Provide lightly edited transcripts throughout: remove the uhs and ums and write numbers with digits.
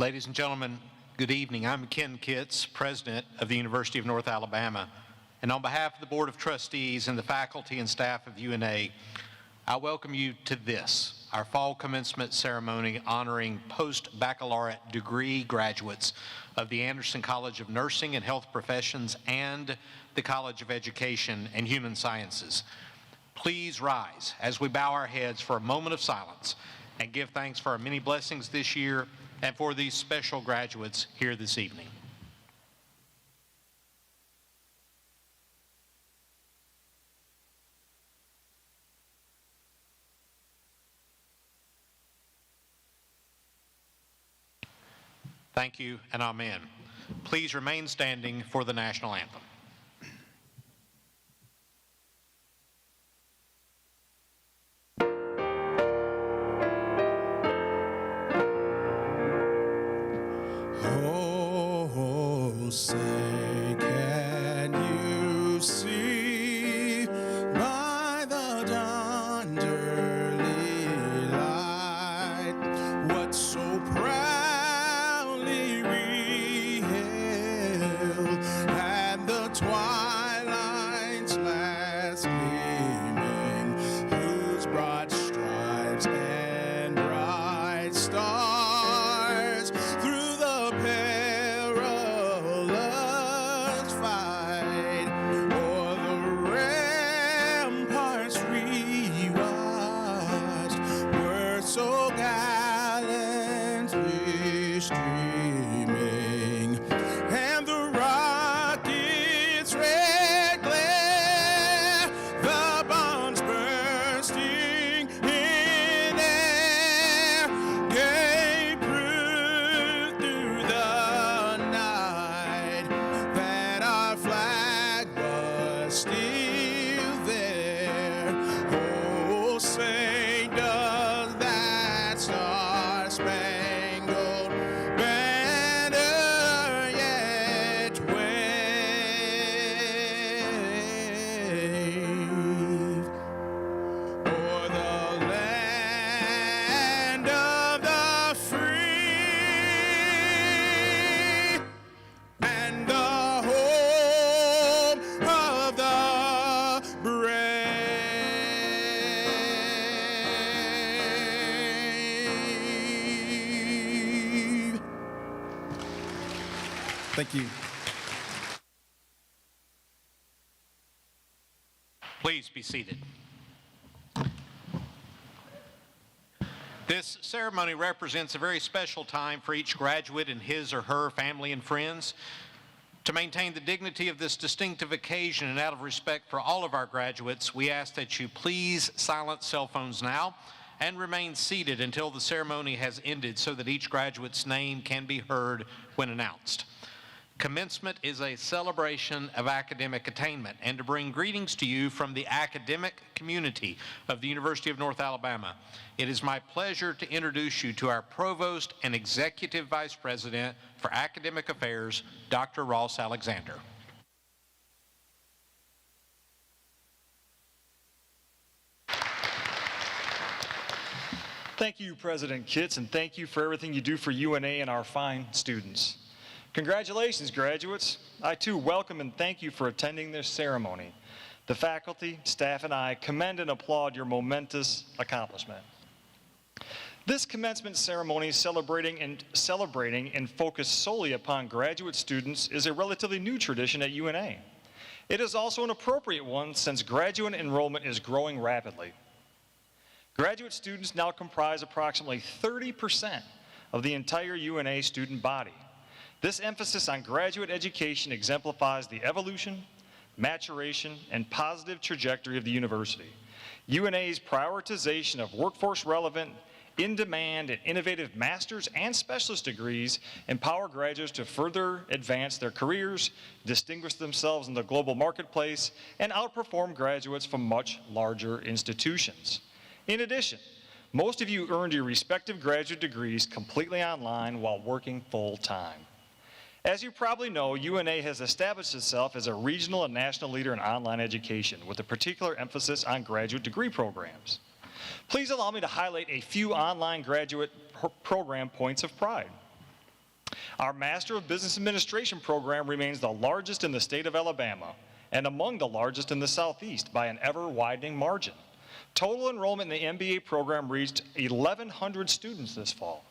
Ladies and gentlemen, good evening. I'm Ken Kitts, President of the University of North Alabama, and on behalf of the Board of Trustees and the faculty and staff of UNA, I welcome you to this, our fall commencement ceremony honoring post-baccalaureate degree graduates of the Anderson College of Nursing and Health Professions and the College of Education and Human Sciences. Please rise as we bow our heads for a moment of silence and give thanks for our many blessings this year and for these special graduates here this evening. Thank you and amen. Please remain standing for the national anthem. Oh, say, can you see by the dawn's early light what so proudly we hailed at the twilight's last gleaming, whose broad stripes and bright stars through the perilous fight o'er the ramparts we watched were so gallantly streaming, and the rocket's red glare, the bombs bursting in air, gave proof through the night that our flag was still there. Oh, say does that star-spangled banner yet wave o'er the land of the free and the home of the brave. Thank you. Please be seated. This ceremony represents a very special time for each graduate and his or her family and friends. To maintain the dignity of this distinctive occasion and out of respect for all of our graduates, we ask that you please silence cell phones now and remain seated until the ceremony has ended so that each graduate's name can be heard when announced. Commencement is a celebration of academic attainment, and to bring greetings to you from the academic community of the University of North Alabama, it is my pleasure to introduce you to our Provost and Executive Vice President for Academic Affairs, Dr. Ross Alexander. Thank you, President Kitts, and thank you for everything you do for UNA and our fine students. Congratulations, graduates. I too welcome and thank you for attending this ceremony. The faculty, staff, and I commend and applaud your momentous accomplishment. This commencement ceremony celebrating and focused solely upon graduate students is a relatively new tradition at UNA. It is also an appropriate one since graduate enrollment is growing rapidly. Graduate students now comprise approximately 30% of the entire UNA student body. This emphasis on graduate education exemplifies the evolution, maturation, and positive trajectory of the university. UNA's prioritization of workforce-relevant, in-demand, and innovative master's and specialist degrees empower graduates to further advance their careers, distinguish themselves in the global marketplace, and outperform graduates from much larger institutions. In addition, most of you earned your respective graduate degrees completely online while working full-time. As you probably know, UNA has established itself as a regional and national leader in online education, with a particular emphasis on graduate degree programs. Please allow me to highlight a few online graduate program points of pride. Our Master of Business Administration program remains the largest in the state of Alabama and among the largest in the Southeast by an ever-widening margin. Total enrollment in the MBA program reached 1,100 students this fall.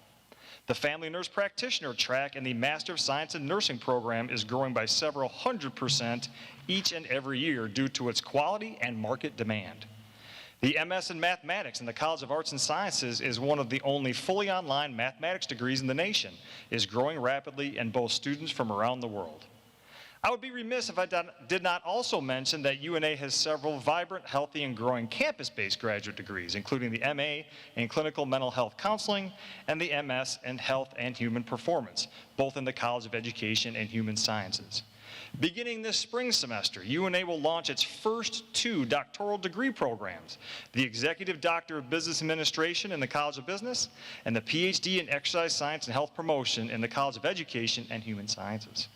The Family Nurse Practitioner track in the Master of Science in Nursing program is growing by several 100% each and every year due to its quality and market demand. The MS in Mathematics in the College of Arts and Sciences is one of the only fully online mathematics degrees in the nation, is growing rapidly and boasts students from around the world. I would be remiss if I did not also mention that UNA has several vibrant, healthy, and growing campus-based graduate degrees, including the MA in Clinical Mental Health Counseling and the MS in Health and Human Performance, both in the College of Education and Human Sciences. Beginning this spring semester, UNA will launch its first 2 doctoral degree programs, the Executive Doctor of Business Administration in the College of Business and the PhD in Exercise Science and Health Promotion in the College of Education and Human Sciences.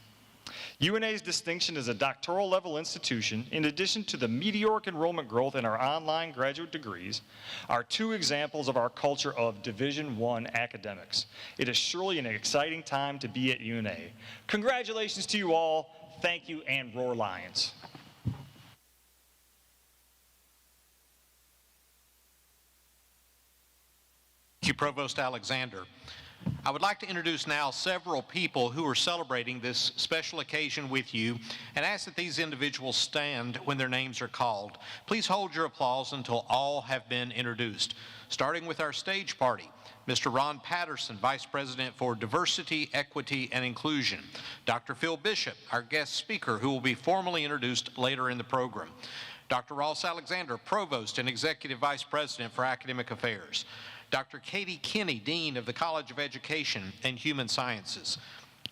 UNA's distinction as a doctoral level institution, in addition to the meteoric enrollment growth in our online graduate degrees, are 2 examples of our culture of Division I academics. It is surely an exciting time to be at UNA. Congratulations to you all. Thank you, and roar Lions. Thank you, Provost Alexander. I would like to introduce now several people who are celebrating this special occasion with you and ask that these individuals stand when their names are called. Please hold your applause until all have been introduced. Starting with our stage party, Mr. Ron Patterson, Vice President for Diversity, Equity, and Inclusion. Dr. Phil Bishop, our guest speaker, who will be formally introduced later in the program. Dr. Ross Alexander, Provost and Executive Vice President for Academic Affairs. Dr. Katie Kinney, Dean of the College of Education and Human Sciences.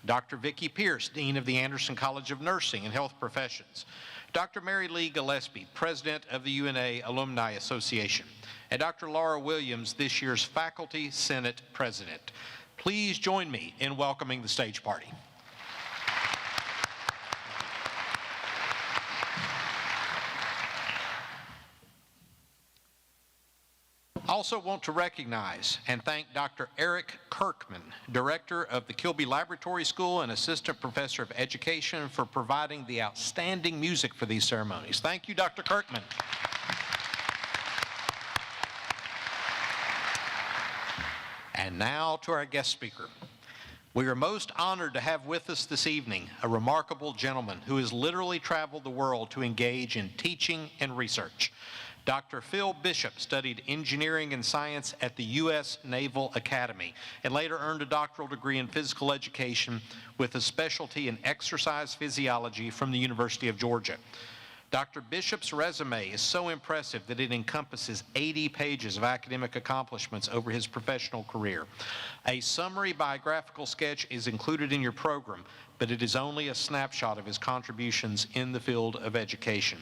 Dr. Vicki Pierce, Dean of the Anderson College of Nursing and Health Professions. Dr. Mary Lee Gillespie, President of the UNA Alumni Association. And Dr. Laura Williams, this year's Faculty Senate President. Please join me in welcoming the stage party. I also want to recognize and thank Dr. Eric Kirkman, Director of the Kilby Laboratory School and Assistant Professor of Education, for providing the outstanding music for these ceremonies. Thank you, Dr. Kirkman. And now to our guest speaker. We are most honored to have with us this evening a remarkable gentleman who has literally traveled the world to engage in teaching and research. Dr. Phil Bishop studied engineering and science at the U.S. Naval Academy and later earned a doctoral degree in physical education with a specialty in exercise physiology from the University of Georgia. Dr. Bishop's resume is so impressive that it encompasses 80 pages of academic accomplishments over his professional career. A summary biographical sketch is included in your program, but it is only a snapshot of his contributions in the field of education.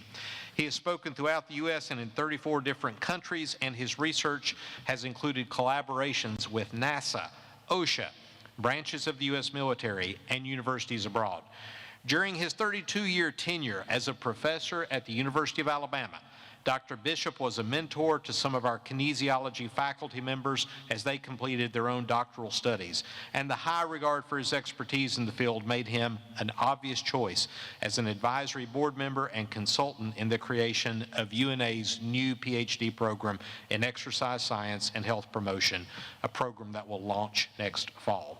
He has spoken throughout the U.S. and in 34 different countries, and his research has included collaborations with NASA, OSHA, branches of the U.S. military, and universities abroad. During his 32-year tenure as a professor at the University of Alabama, Dr. Bishop was a mentor to some of our kinesiology faculty members as they completed their own doctoral studies, and the high regard for his expertise in the field made him an obvious choice as an advisory board member and consultant in the creation of UNA's new PhD program in exercise science and health promotion, a program that will launch next fall.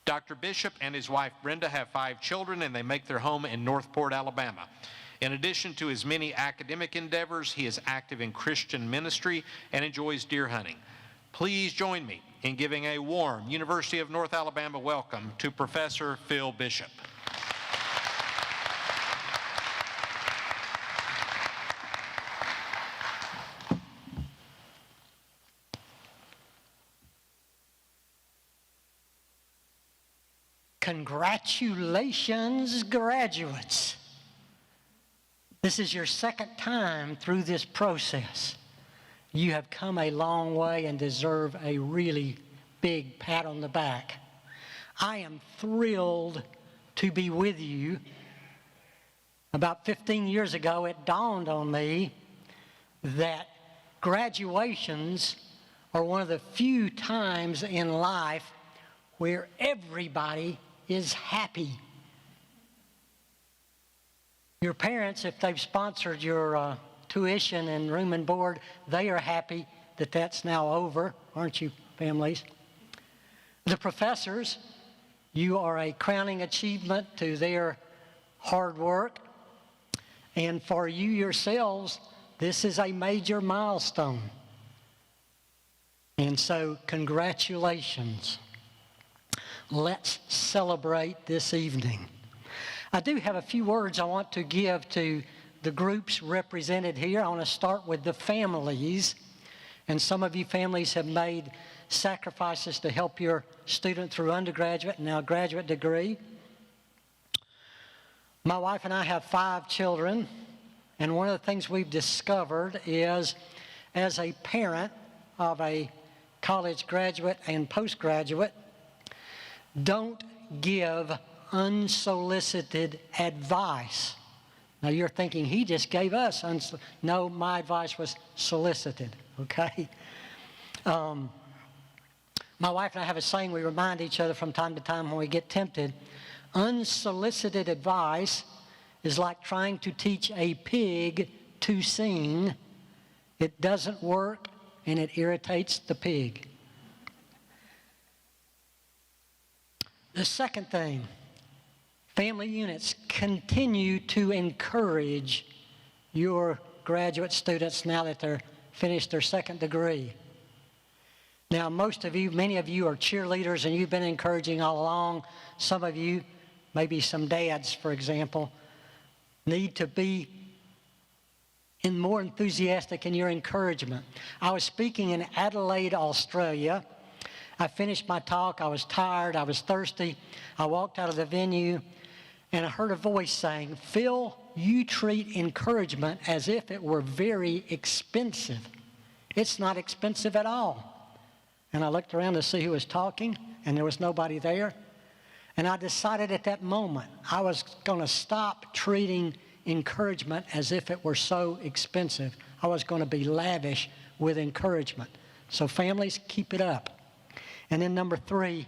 Dr. Bishop and his wife Brenda have 5 children, and they make their home in Northport, Alabama. In addition to his many academic endeavors, he is active in Christian ministry and enjoys deer hunting. Please join me in giving a warm University of North Alabama welcome to Professor Phil Bishop. Congratulations, graduates. This is your second time through this process. You have come a long way and deserve a really big pat on the back. I am thrilled to be with you. About 15 years ago, it dawned on me that graduations are one of the few times in life where everybody is happy. Your parents, if they've sponsored your tuition and room and board, they are happy that that's now over, aren't you, families? The professors, you are a crowning achievement to their hard work. And for you yourselves, this is a major milestone. And so, congratulations. Let's celebrate this evening. I do have a few words I want to give to the groups represented here. I want to start with the families. And some of you families have made sacrifices to help your student through undergraduate and now graduate degree. My wife and I have 5 children. And one of the things we've discovered is, as a parent of a college graduate and postgraduate, don't give unsolicited advice. Now you're thinking, he just gave us no, my advice was solicited, okay? My wife and I have a saying we remind each other from time to time when we get tempted. Unsolicited advice is like trying to teach a pig to sing. It doesn't work, and it irritates the pig. The second thing, family units, continue to encourage your graduate students now that they're finished their second degree. Now, many of you are cheerleaders, and you've been encouraging all along. Some of you, maybe some dads, for example, need to be more enthusiastic in your encouragement. I was speaking in Adelaide, Australia. I finished my talk. I was tired. I was thirsty. I walked out of the venue, and I heard a voice saying, "Phil, you treat encouragement as if it were very expensive. It's not expensive at all." And I looked around to see who was talking, and there was nobody there. And I decided at that moment I was going to stop treating encouragement as if it were so expensive. I was going to be lavish with encouragement. So families, keep it up. And then number 3,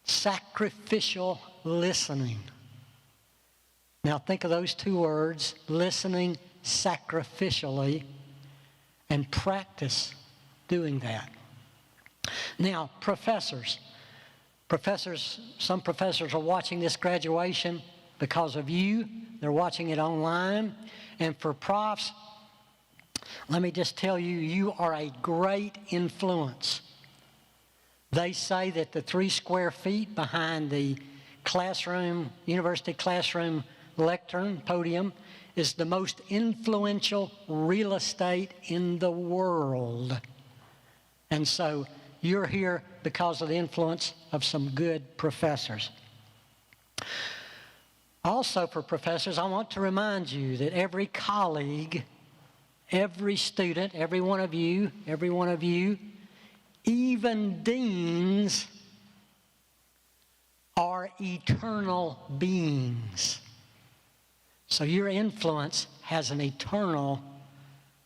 sacrificial listening. Now think of those 2 words, listening sacrificially, and practice doing that. Now, professors, some professors are watching this graduation because of you. They're watching it online. And for profs, let me just tell you, you are a great influence. They say that the 3 square feet behind the classroom, university classroom lectern podium is the most influential real estate in the world. And so you're here because of the influence of some good professors. Also for professors, I want to remind you that every colleague, every student, every one of you, even deans are eternal beings. So your influence has an eternal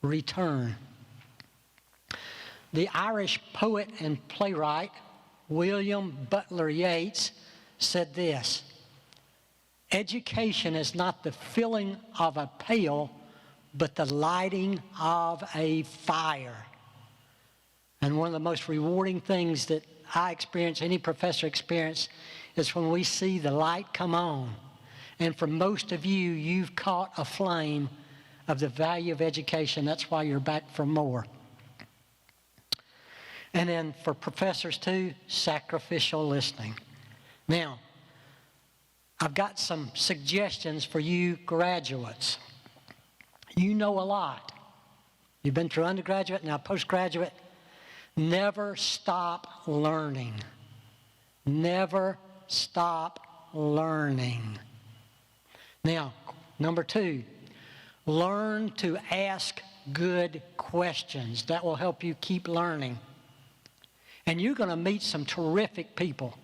return. The Irish poet and playwright William Butler Yeats said this: "Education is not the filling of a pail, but the lighting of a fire." And one of the most rewarding things that I experience, any professor experience, is when we see the light come on. And for most of you, you've caught a flame of the value of education. That's why you're back for more. And then for professors too, sacrificial listening. Now, I've got some suggestions for you graduates. You know a lot. You've been through undergraduate, now postgraduate. Never stop learning. Never stop learning. Now, number 2, learn to ask good questions. That will help you keep learning. And you're going to meet some terrific people.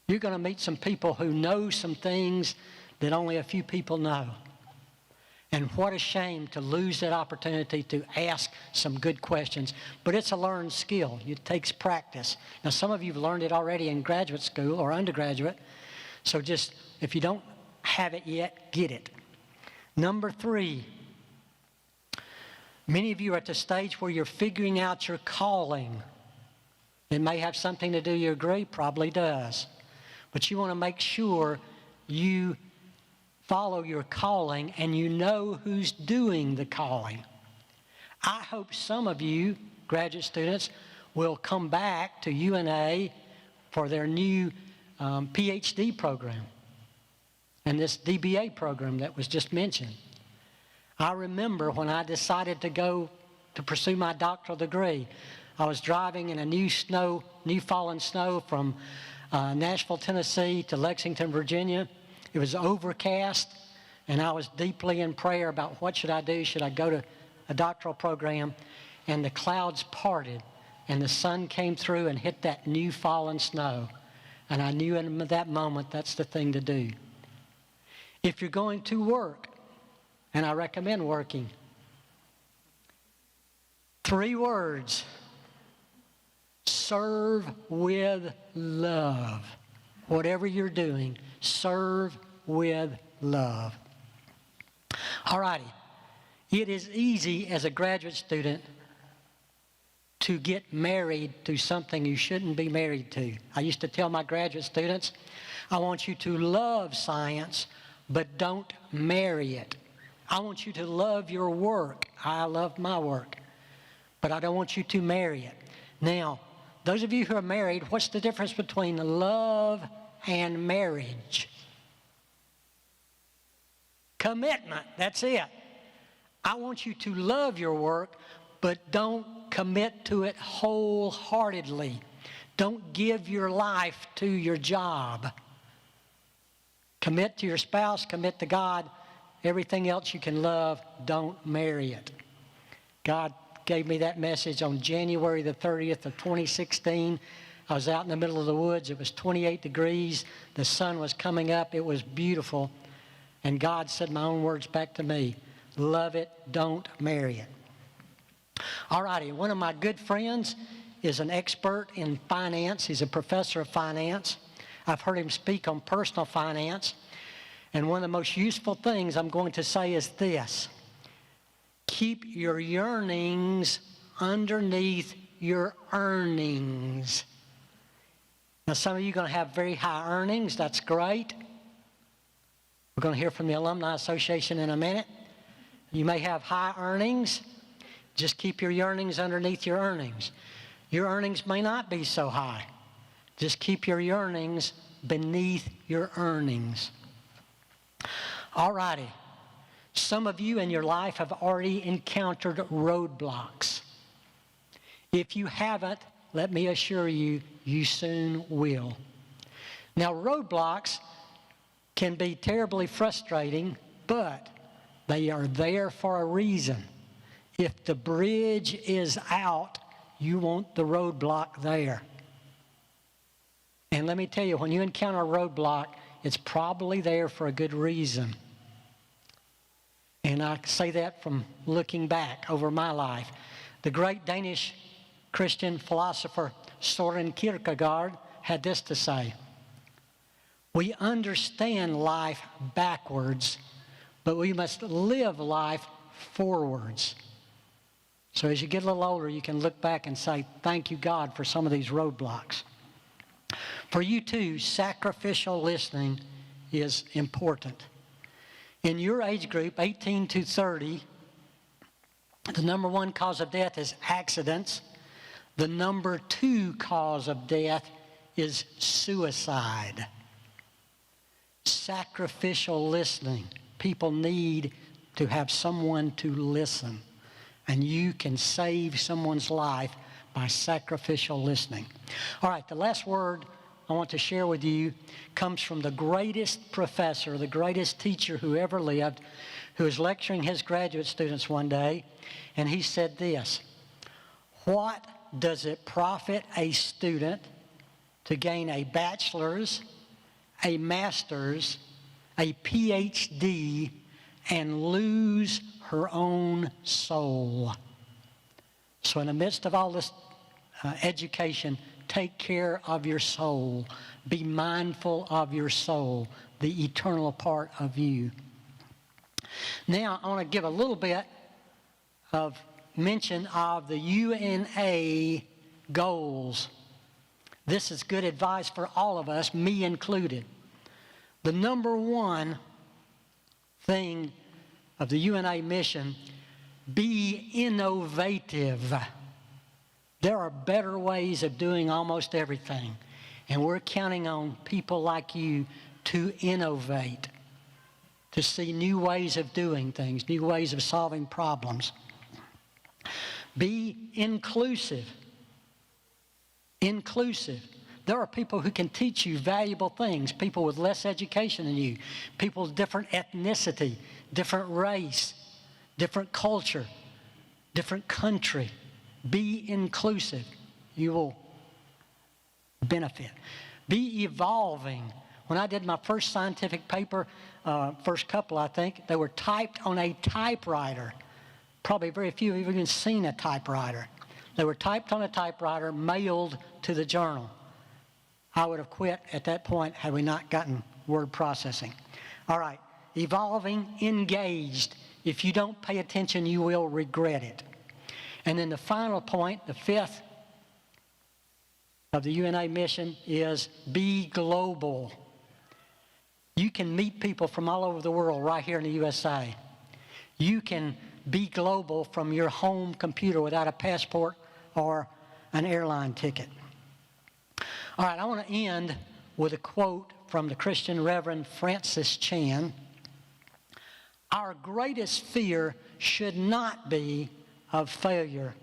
You're going to meet some people who know some things that only a few people know. And what a shame to lose that opportunity to ask some good questions. But it's a learned skill. It takes practice. Now, some of you have learned it already in graduate school or undergraduate. So just, if you don't have it yet, get it. Number 3, many of you are at the stage where you're figuring out your calling. It may have something to do, you agree? Probably does. But you want to make sure you follow your calling and you know who's doing the calling. I hope some of you, graduate students, will come back to UNA for their new PhD program and this DBA program that was just mentioned. I remember when I decided to go to pursue my doctoral degree, I was driving in a new fallen snow from Nashville, Tennessee to Lexington, Virginia. It was overcast, and I was deeply in prayer about what should I do? Should I go to a doctoral program? And the clouds parted, and the sun came through and hit that new fallen snow. And I knew in that moment that's the thing to do. If you're going to work, and I recommend working, 3 words: serve with love. Whatever you're doing, serve with love. All righty. It is easy as a graduate student to get married to something you shouldn't be married to. I used to tell my graduate students, I want you to love science, but don't marry it. I want you to love your work. I love my work. But I don't want you to marry it. Now, those of you who are married, what's the difference between love and marriage? Commitment, that's it. I want you to love your work, but don't commit to it wholeheartedly. Don't give your life to your job. Commit to your spouse, commit to God. Everything else you can love, don't marry it. God gave me that message on January the 30th of 2016. I was out in the middle of the woods. It was 28 degrees. The sun was coming up. It was beautiful. And God said my own words back to me, love it, don't marry it. All righty, one of my good friends is an expert in finance. He's a professor of finance. I've heard him speak on personal finance. And one of the most useful things I'm going to say is this: keep your yearnings underneath your earnings. Now, some of you are going to have very high earnings. That's great. We're going to hear from the Alumni Association in a minute. You may have high earnings. Just keep your yearnings underneath your earnings. Your earnings may not be so high. Just keep your yearnings beneath your earnings. All righty. Some of you in your life have already encountered roadblocks. If you haven't, let me assure you, you soon will. Now, roadblocks can be terribly frustrating, but they are there for a reason. If the bridge is out, you want the roadblock there. And let me tell you, when you encounter a roadblock, it's probably there for a good reason. And I say that from looking back over my life. The great Danish Christian philosopher Søren Kierkegaard had this to say: we understand life backwards, but we must live life forwards. So as you get a little older, you can look back and say, thank you, God, for some of these roadblocks. For you too, sacrificial listening is important. In your age group, 18 to 30, the number 1 cause of death is accidents. The number 2 cause of death is suicide. Sacrificial listening. People need to have someone to listen. And you can save someone's life by sacrificial listening. All right, the last word I want to share with you comes from the greatest professor, the greatest teacher who ever lived, who was lecturing his graduate students one day, and he said this: what does it profit a student to gain a bachelor's, a master's, a PhD, and lose her own soul. So in the midst of all this education, take care of your soul. Be mindful of your soul, the eternal part of you. Now, I want to give a little bit of mention of the UNA goals. This is good advice for all of us, me included. The number one thing of the UNA mission, be innovative. There are better ways of doing almost everything, and we're counting on people like you to innovate, to see new ways of doing things, new ways of solving problems. Be inclusive. Inclusive. There are people who can teach you valuable things, people with less education than you, people with different ethnicity, different race, different culture, different country. Be inclusive. You will benefit. Be evolving. When I did my first scientific paper, first couple I think, they were typed on a typewriter. Probably very few have even seen a typewriter. They were typed on a typewriter, mailed to the journal. I would have quit at that point had we not gotten word processing. All right, evolving, engaged. If you don't pay attention, you will regret it. And then the final point, the fifth of the UNA mission, is be global. You can meet people from all over the world right here in the USA. You can be global from your home computer without a passport or an airline ticket. All right, I want to end with a quote from the Christian Reverend Francis Chan. Our greatest fear should not be of failure,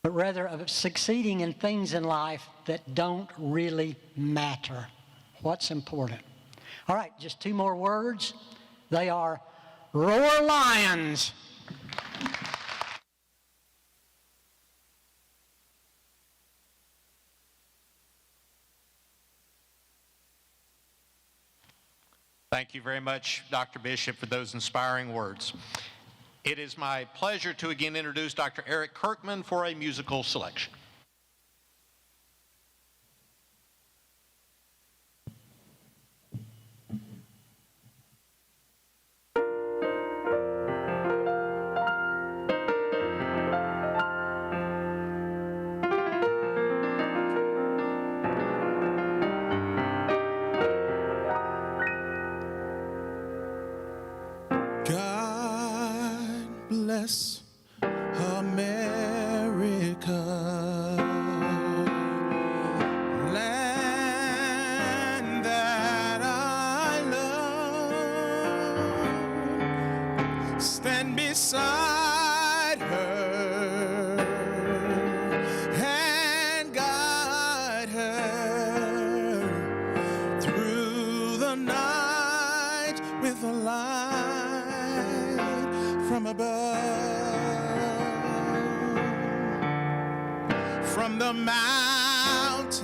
but rather of succeeding in things in life that don't really matter. What's important? All right, just two more words. They are roar lions. Thank you very much, Dr. Bishop, for those inspiring words. It is my pleasure to again introduce Dr. Eric Kirkman for a musical selection. God bless America, land that I love. Stand beside her and guide her through the night with a light from above, from the mountain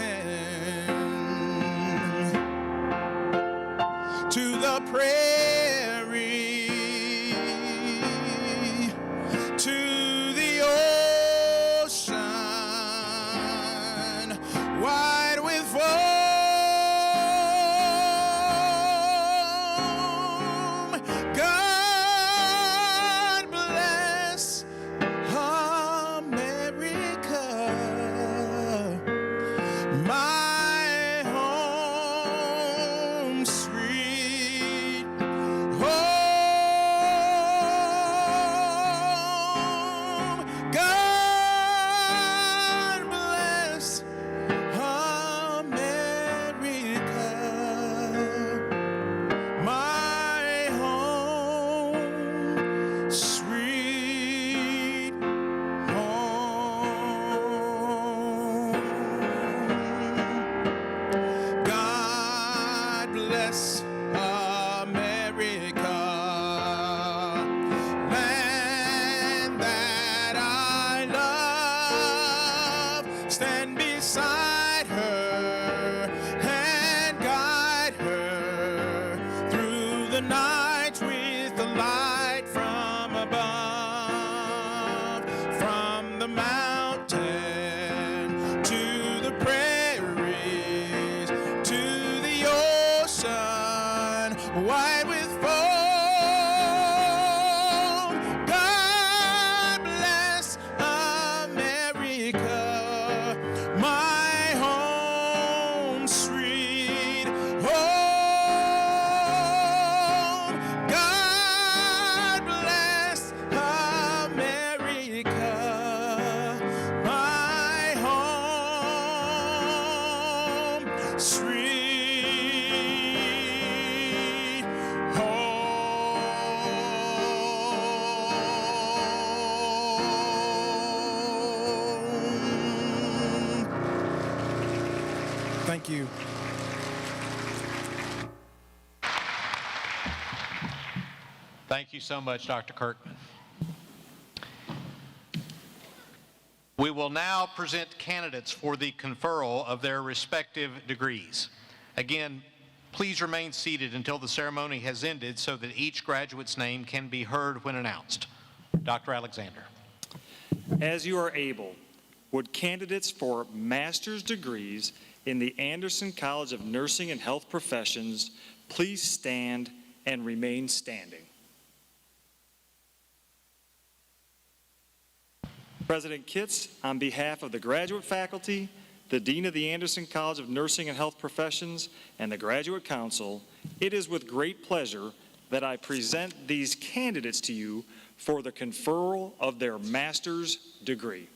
to the prairie, to the ocean, wide with foam. God bless America, my home sweet home. God bless America, my home sweet home. God bless America, land that I love. Stand beside her and guide her through the night Thank you. Thank you so much, Dr. Kirkman. We will now present candidates for the conferral of their respective degrees. Again, please remain seated until the ceremony has ended so that each graduate's name can be heard when announced. Dr. Alexander. As you are able, would candidates for master's degrees in the Anderson College of Nursing and Health Professions please stand and remain standing. President Kitts, on behalf of the graduate faculty, the Dean of the Anderson College of Nursing and Health Professions, and the Graduate Council, it is with great pleasure that I present these candidates to you for the conferral of their master's degree.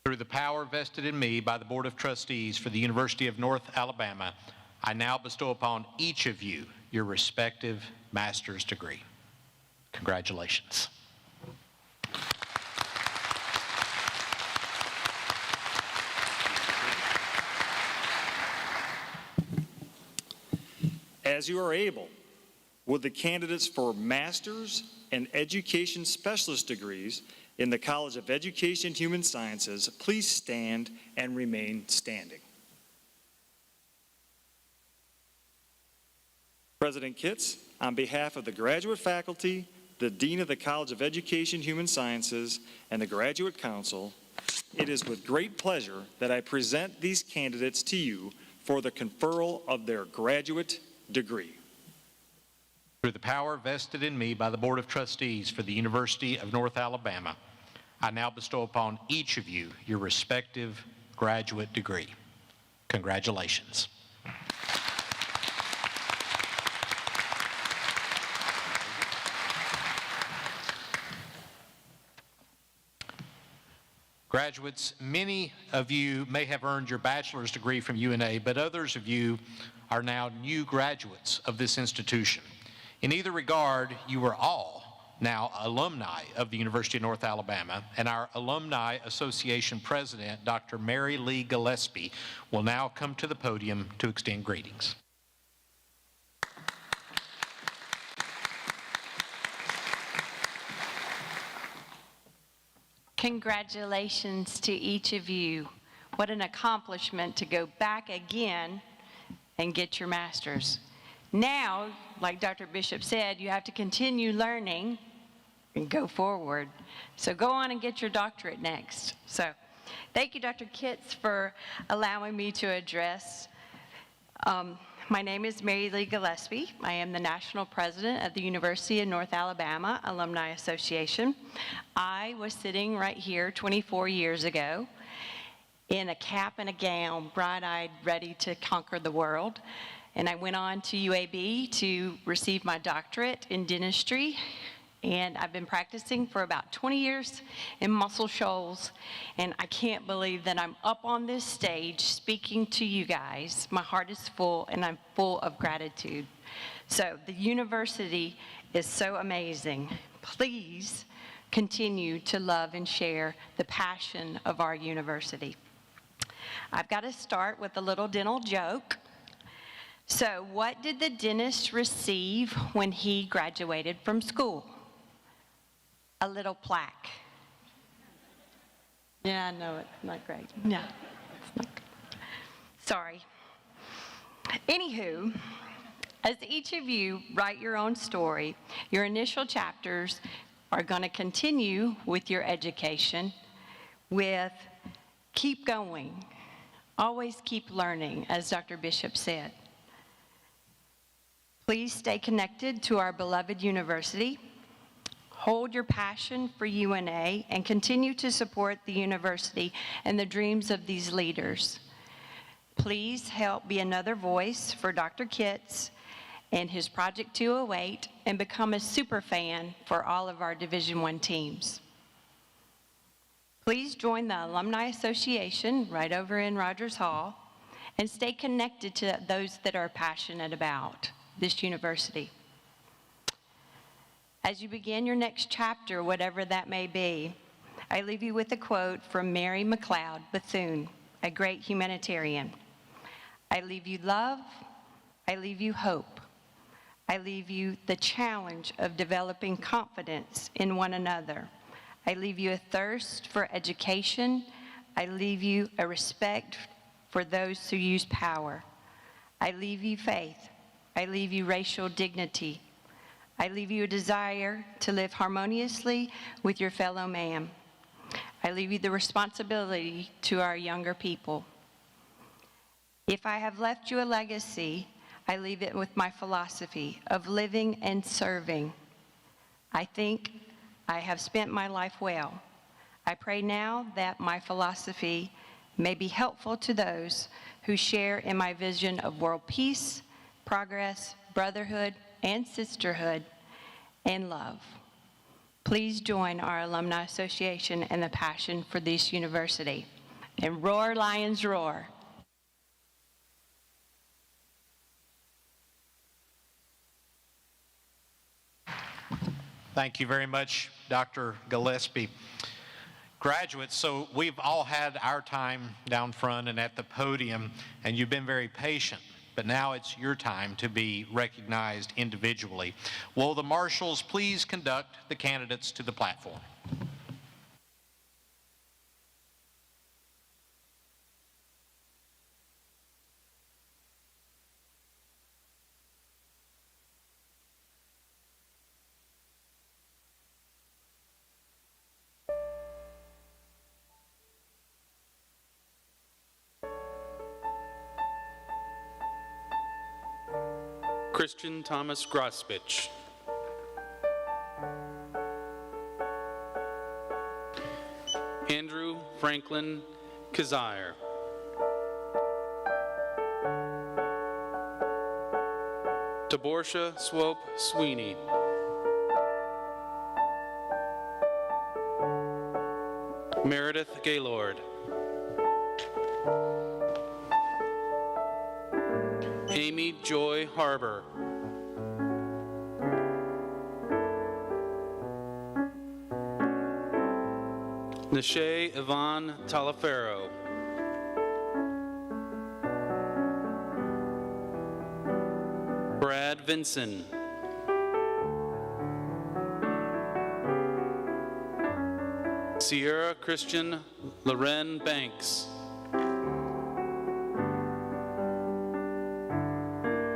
Through the power vested in me by the Board of Trustees for the University of North Alabama, I now bestow upon each of you your respective master's degree. Congratulations. As you are able, would the candidates for master's and education specialist degrees in the College of Education and Human Sciences please stand and remain standing. President Kitts, on behalf of the graduate faculty, the Dean of the College of Education and Human Sciences, and the Graduate Council, it is with great pleasure that I present these candidates to you for the conferral of their graduate degree. Through the power vested in me by the Board of Trustees for the University of North Alabama, I now bestow upon each of you your respective graduate degree. Congratulations. Graduates, many of you may have earned your bachelor's degree from UNA, but others of you are now new graduates of this institution. In either regard, you are all now alumni of the University of North Alabama, and our Alumni Association President, Dr. Mary Lee Gillespie, will now come to the podium to extend greetings. Congratulations to each of you. What an accomplishment to go back again and get your master's. Now, like Dr. Bishop said, you have to continue learning and go forward. So go on and get your doctorate next. So thank you, Dr. Kitts, for allowing me to address. My name is Mary Lee Gillespie. I am the National President of the University of North Alabama Alumni Association. I was sitting right here 24 years ago in a cap and a gown, bright-eyed, ready to conquer the world. And I went on to UAB to receive my doctorate in dentistry. And I've been practicing for about 20 years in Muscle Shoals. And I can't believe that I'm up on this stage speaking to you guys. My heart is full, and I'm full of gratitude. So the university is so amazing. Please continue to love and share the passion of our university. I've got to start with a little dental joke. So what did the dentist receive when he graduated from school? A little plaque. Yeah, I know it's not great. No, it's not good. Sorry. Anywho, as each of you write your own story, your initial chapters are going to continue with your education with keep going. Always keep learning, as Dr. Bishop said. Please stay connected to our beloved university. Hold your passion for UNA and continue to support the university and the dreams of these leaders. Please help be another voice for Dr. Kitts and his Project 208 and become a super fan for all of our Division I teams. Please join the Alumni Association right over in Rogers Hall and stay connected to those that are passionate about this university. As you begin your next chapter, whatever that may be, I leave you with a quote from Mary McLeod Bethune, a great humanitarian. I leave you love. I leave you hope. I leave you the challenge of developing confidence in one another. I leave you a thirst for education. I leave you a respect for those who use power. I leave you faith. I leave you racial dignity. I leave you a desire to live harmoniously with your fellow man. I leave you the responsibility to our younger people. If I have left you a legacy, I leave it with my philosophy of living and serving. I think I have spent my life well. I pray now that my philosophy may be helpful to those who share in my vision of world peace, progress, brotherhood, and sisterhood, and love. Please join our Alumni Association in the passion for this university. And roar, lions, roar. Thank you very much, Dr. Gillespie. Graduates, so we've all had our time down front and at the podium, and you've been very patient, but now it's your time to be recognized individually. Will the marshals please conduct the candidates to the platform? Christian Thomas Grosbich. Andrew Franklin Kazire. Taborsha Swope Sweeney. Meredith Gaylord. Amy Joy Harbor. Nashay Yvonne Talafero. Brad Vinson. Sierra Christian Loren Banks.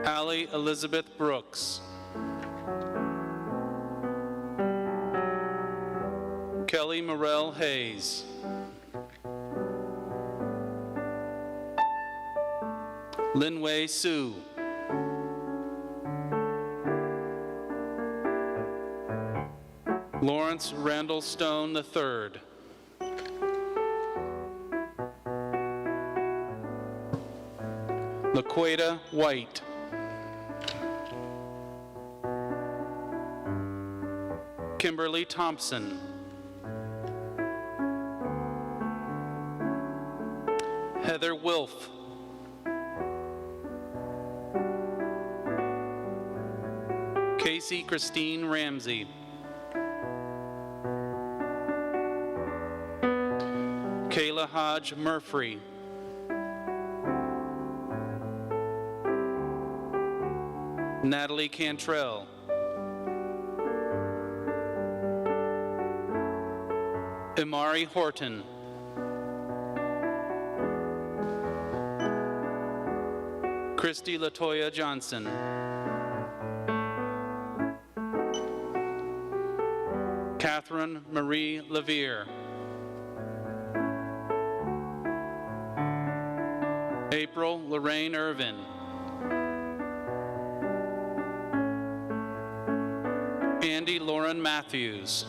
Allie Elizabeth Brooks. Kelly Morell Hayes. Linway Sue. Lawrence Randall Stone III. LaQueta White. Kimberly Thompson. Heather Wilf. Casey Christine Ramsey. Kayla Hodge Murphy. Natalie Cantrell. Imari Horton. Christy Latoya Johnson. Catherine Marie Levere. April Lorraine Irvin. Andy Lauren Matthews.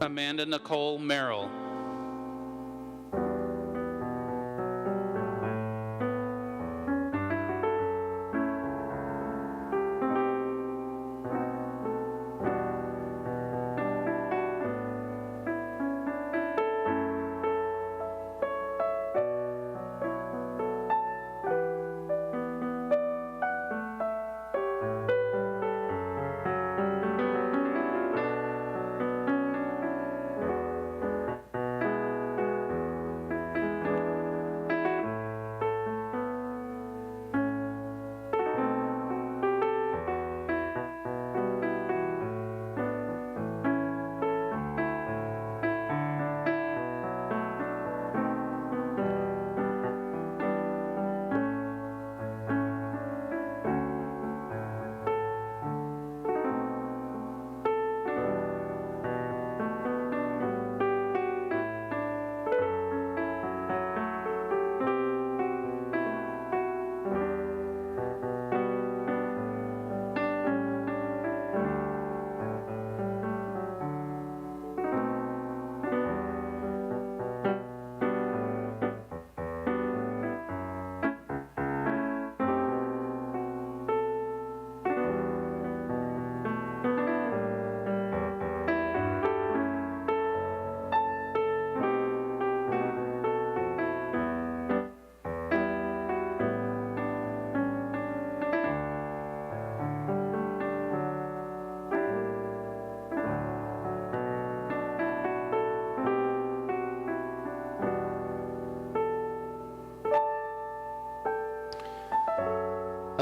Amanda Nicole Merrill.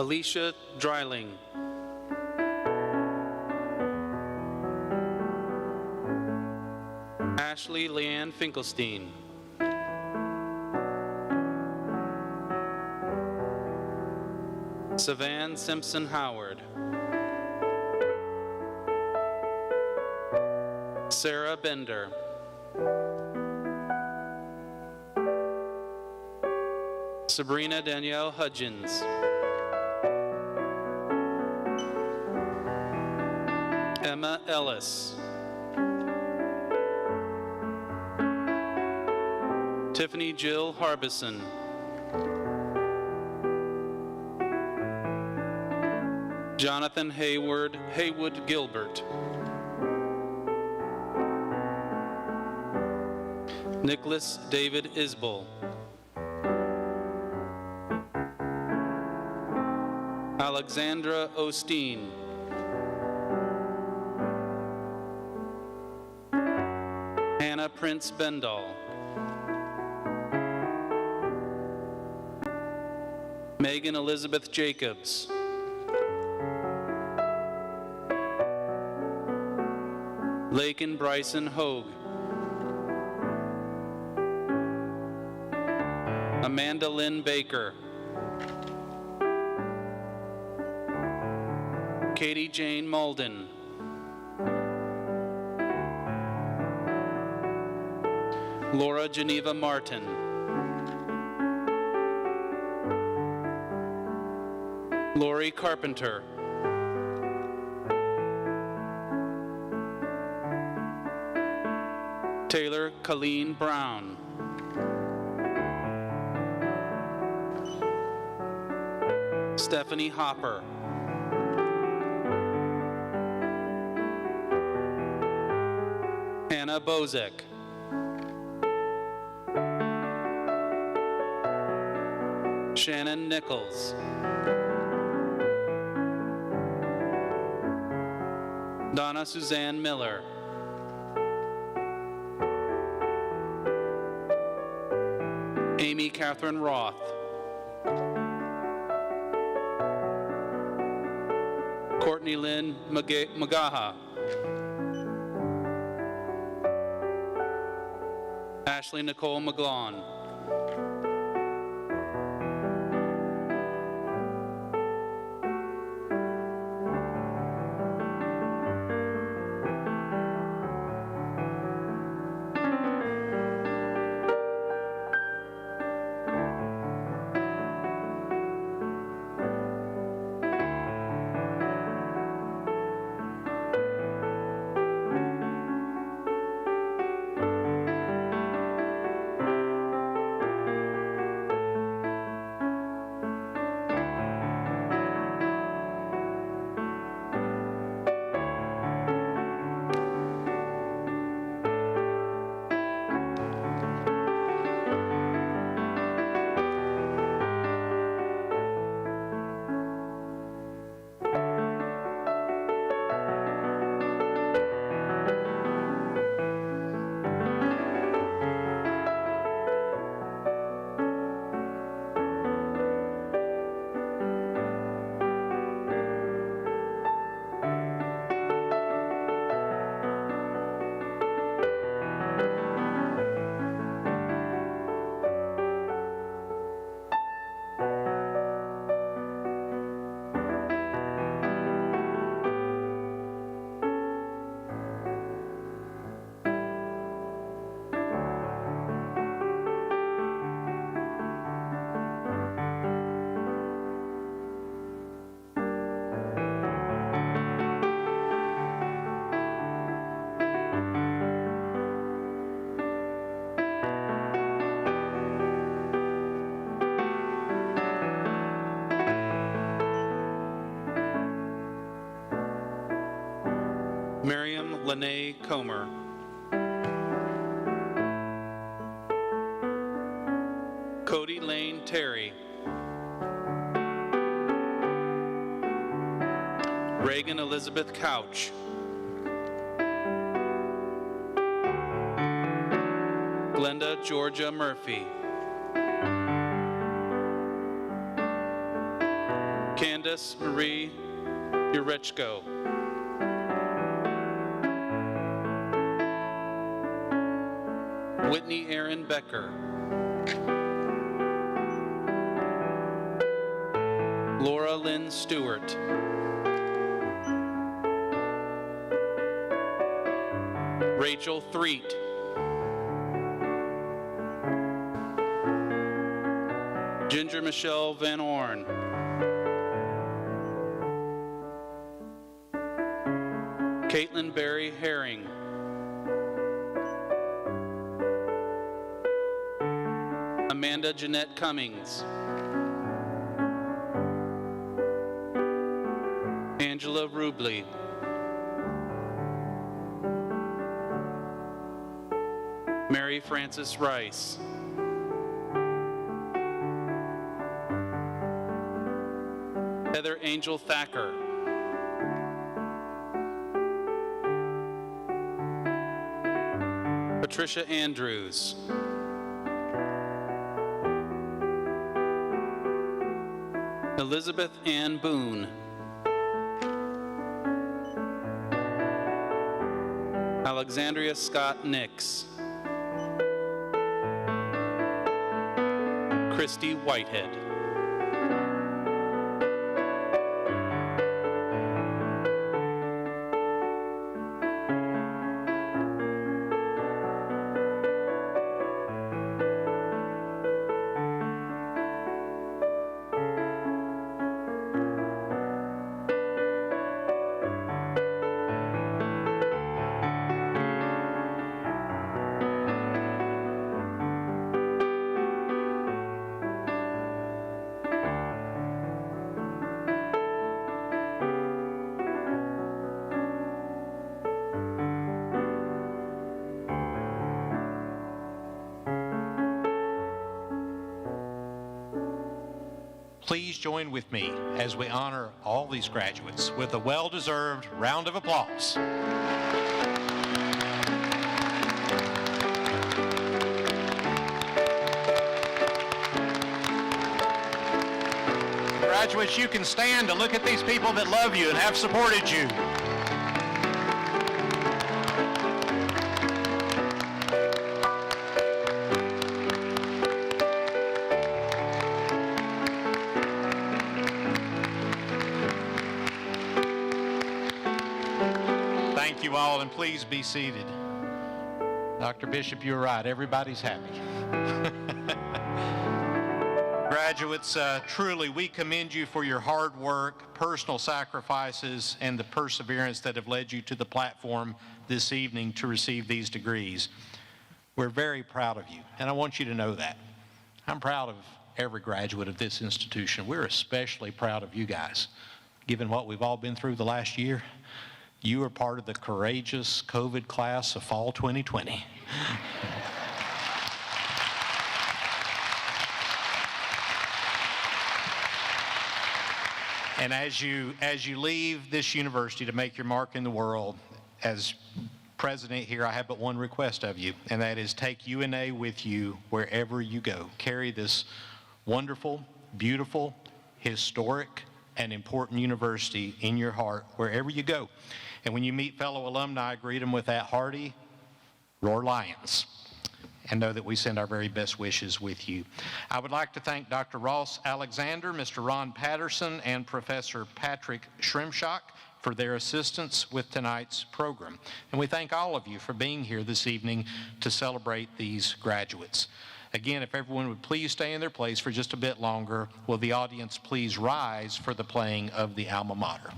Alicia Dreiling. Ashley Leanne Finkelstein. Savan Simpson Howard. Sarah Bender. Sabrina Danielle Hudgens. Emma Ellis. Tiffany Jill Harbison. Jonathan Haywood Gilbert. Nicholas David Isbell. Alexandra Osteen. Hannah Prince Bendall. Megan Elizabeth Jacobs. Lakin Bryson Hogue. Amanda Lynn Baker. Katie Jane Malden. Laura Geneva Martin. Lori Carpenter. Taylor Colleen Brown. Stephanie Hopper. Hannah Bozek. Shannon Nichols. Donna Suzanne Miller. Amy Catherine Roth. Courtney Lynn Magaha. Ashley Nicole McGlawn. Miriam Lene Comer. Cody Lane Terry. Reagan Elizabeth Couch. Glenda Georgia Murphy. Candace Gladys Marie Urechko. Whitney Aaron Becker. Laura Lynn Stewart. Rachel Threet. Ginger Michelle Van Orn. Caitlin Barry Herring. Amanda Jeanette Cummings. Angela Rubley. Mary Frances Rice. Heather Angel Thacker. Patricia Andrews. Elizabeth Ann Boone. Alexandria Scott Nix. Christy Whitehead. Please join with me as we honor all these graduates with a well-deserved round of applause. Graduates, you can stand to look at these people that love you and have supported you. Thank you all, and please be seated. Dr. Bishop, you're right. Everybody's happy. Graduates, truly, we commend you for your hard work, personal sacrifices, and the perseverance that have led you to the platform this evening to receive these degrees. We're very proud of you, and I want you to know that. I'm proud of every graduate of this institution. We're especially proud of you guys. Given what we've all been through the last year, you are part of the courageous COVID class of fall 2020. And as you leave this university to make your mark in the world, as president here, I have but one request of you, and that is take UNA with you wherever you go. Carry this wonderful, beautiful, historic, and important university in your heart wherever you go. And when you meet fellow alumni, greet them with that hearty, "Roar Lions," and know that we send our very best wishes with you. I would like to thank Dr. Ross Alexander, Mr. Ron Patterson, and Professor Patrick Shrimshock for their assistance with tonight's program. And we thank all of you for being here this evening to celebrate these graduates. Again, if everyone would please stay in their place for just a bit longer, will the audience please rise for the playing of the Alma Mater?